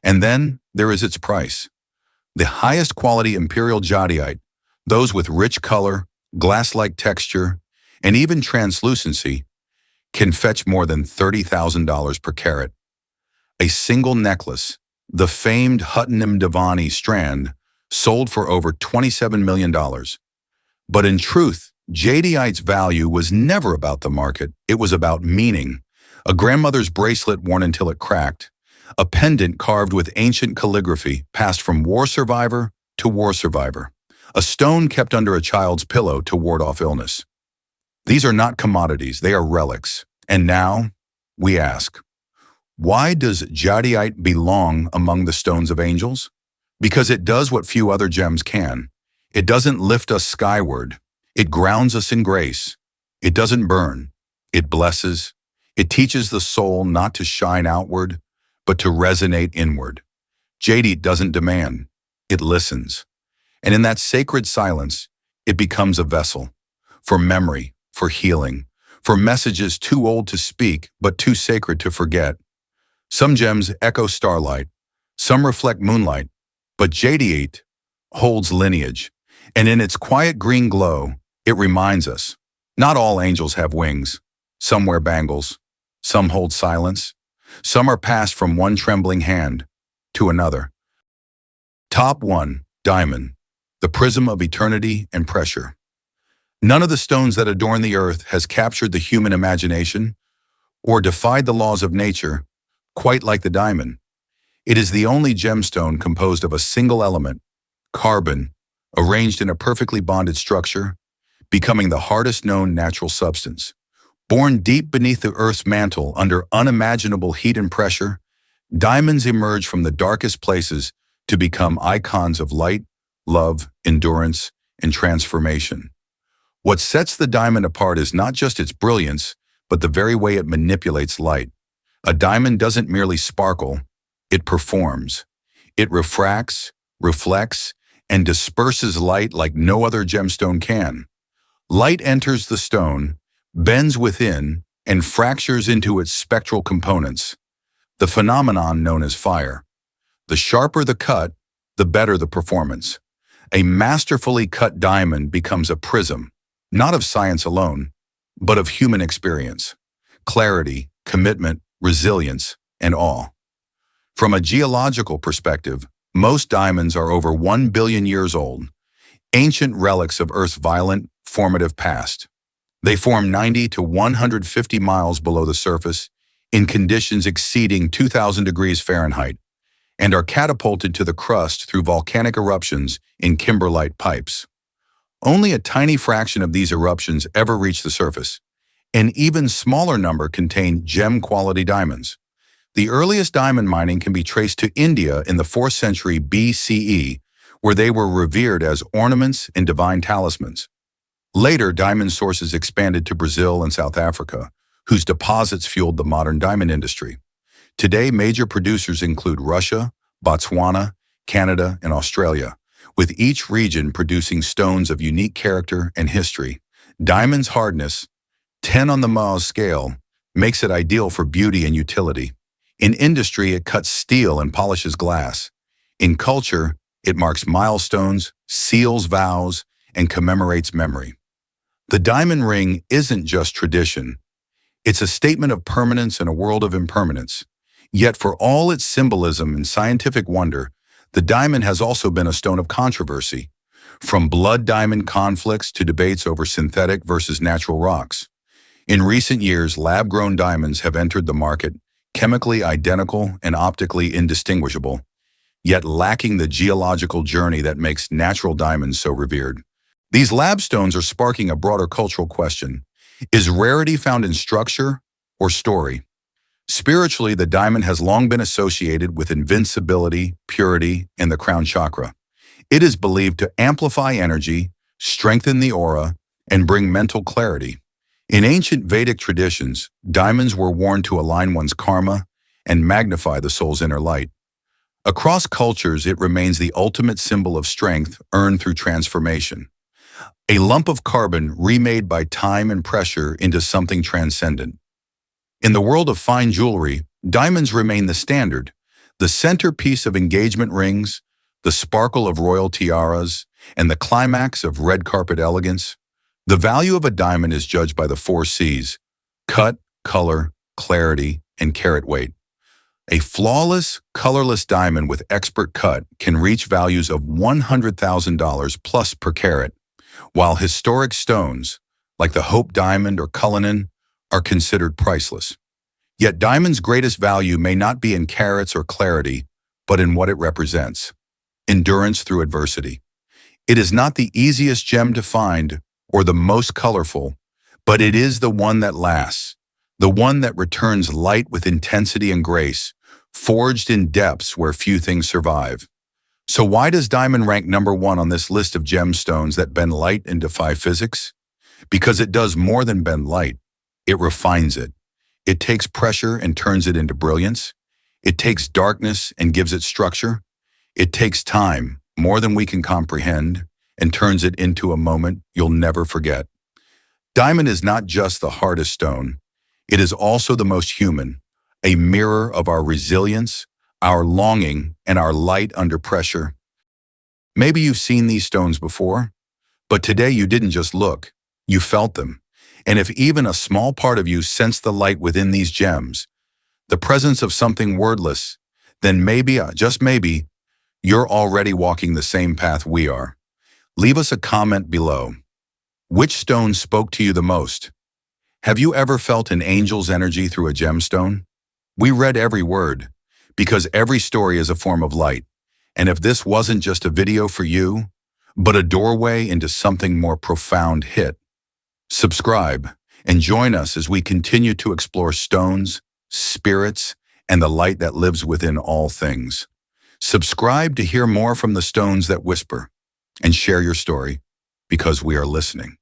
And then there is its price. The highest quality imperial jadeite, those with rich color, glass-like texture, and even translucency, can fetch more than $30,000 per carat. A single necklace, the famed Huttonam Divani strand, sold for over $27 million. But in truth, jadeite's value was never about the market, it was about meaning. A grandmother's bracelet worn until it cracked, a pendant carved with ancient calligraphy passed from war survivor to war survivor, a stone kept under a child's pillow to ward off illness. These are not commodities, they are relics. And now, we ask, why does jadeite belong among the stones of angels? Because it does what few other gems can. It doesn't lift us skyward. It grounds us in grace. It doesn't burn. It blesses. It teaches the soul not to shine outward, but to resonate inward. Jadeite doesn't demand. It listens. And in that sacred silence, it becomes a vessel for memory, for healing, for messages too old to speak, but too sacred to forget. Some gems echo starlight, some reflect moonlight, but jadeite holds lineage, and in its quiet green glow, it reminds us, not all angels have wings. Some wear bangles, some hold silence, some are passed from one trembling hand to another. Top 1. Diamond, the prism of eternity and pressure. None of the stones that adorn the earth has captured the human imagination or defied the laws of nature quite like the diamond. It is the only gemstone composed of a single element, carbon, arranged in a perfectly bonded structure, becoming the hardest known natural substance. Born deep beneath the Earth's mantle under unimaginable heat and pressure, diamonds emerge from the darkest places to become icons of light, love, endurance, and transformation. What sets the diamond apart is not just its brilliance, but the very way it manipulates light. A diamond doesn't merely sparkle, it performs. It refracts, reflects, and disperses light like no other gemstone can. Light enters the stone, bends within, and fractures into its spectral components, the phenomenon known as fire. The sharper the cut, the better the performance. A masterfully cut diamond becomes a prism, not of science alone, but of human experience, clarity, commitment, resilience, and awe. From a geological perspective, most diamonds are over 1 billion years old, ancient relics of Earth's violent, formative past. They form 90 to 150 miles below the surface in conditions exceeding 2,000 degrees Fahrenheit and are catapulted to the crust through volcanic eruptions in kimberlite pipes. Only a tiny fraction of these eruptions ever reach the surface. An even smaller number contain gem-quality diamonds. The earliest diamond mining can be traced to India in the 4th century BCE, where they were revered as ornaments and divine talismans. Later, diamond sources expanded to Brazil and South Africa, whose deposits fueled the modern diamond industry. Today, major producers include Russia, Botswana, Canada, and Australia, with each region producing stones of unique character and history. Diamond's hardness, 10 on the Mohs scale, makes it ideal for beauty and utility. In industry, it cuts steel and polishes glass. In culture, it marks milestones, seals vows, and commemorates memory. The diamond ring isn't just tradition. It's a statement of permanence in a world of impermanence. Yet for all its symbolism and scientific wonder, the diamond has also been a stone of controversy, from blood diamond conflicts to debates over synthetic versus natural rocks. In recent years, lab-grown diamonds have entered the market, chemically identical and optically indistinguishable, yet lacking the geological journey that makes natural diamonds so revered. These lab stones are sparking a broader cultural question. Is rarity found in structure or story? Spiritually, the diamond has long been associated with invincibility, purity, and the crown chakra. It is believed to amplify energy, strengthen the aura, and bring mental clarity. In ancient Vedic traditions, diamonds were worn to align one's karma and magnify the soul's inner light. Across cultures, it remains the ultimate symbol of strength earned through transformation. A lump of carbon remade by time and pressure into something transcendent. In the world of fine jewelry, diamonds remain the standard, the centerpiece of engagement rings, the sparkle of royal tiaras, and the climax of red carpet elegance. The value of a diamond is judged by the 4 C's: cut, color, clarity, and carat weight. A flawless, colorless diamond with expert cut can reach values of $100,000 plus per carat, while historic stones, like the Hope Diamond or Cullinan, are considered priceless. Yet diamond's greatest value may not be in carats or clarity, but in what it represents: endurance through adversity. It is not the easiest gem to find or the most colorful, but it is the one that lasts, the one that returns light with intensity and grace, forged in depths where few things survive. So why does diamond rank number one on this list of gemstones that bend light and defy physics? Because it does more than bend light. It refines it. It takes pressure and turns it into brilliance. It takes darkness and gives it structure. It takes time, more than we can comprehend, and turns it into a moment you'll never forget. Diamond is not just the hardest stone. It is also the most human, a mirror of our resilience, our longing, and our light under pressure. Maybe you've seen these stones before, but today you didn't just look, you felt them. And if even a small part of you sensed the light within these gems, the presence of something wordless, then maybe, just maybe, you're already walking the same path we are. Leave us a comment below. Which stone spoke to you the most? Have you ever felt an angel's energy through a gemstone? We read every word, because every story is a form of light. And if this wasn't just a video for you, but a doorway into something more profound, hit subscribe and join us as we continue to explore stones, spirits, and the light that lives within all things. Subscribe to hear more from the stones that whisper, and share your story, because we are listening.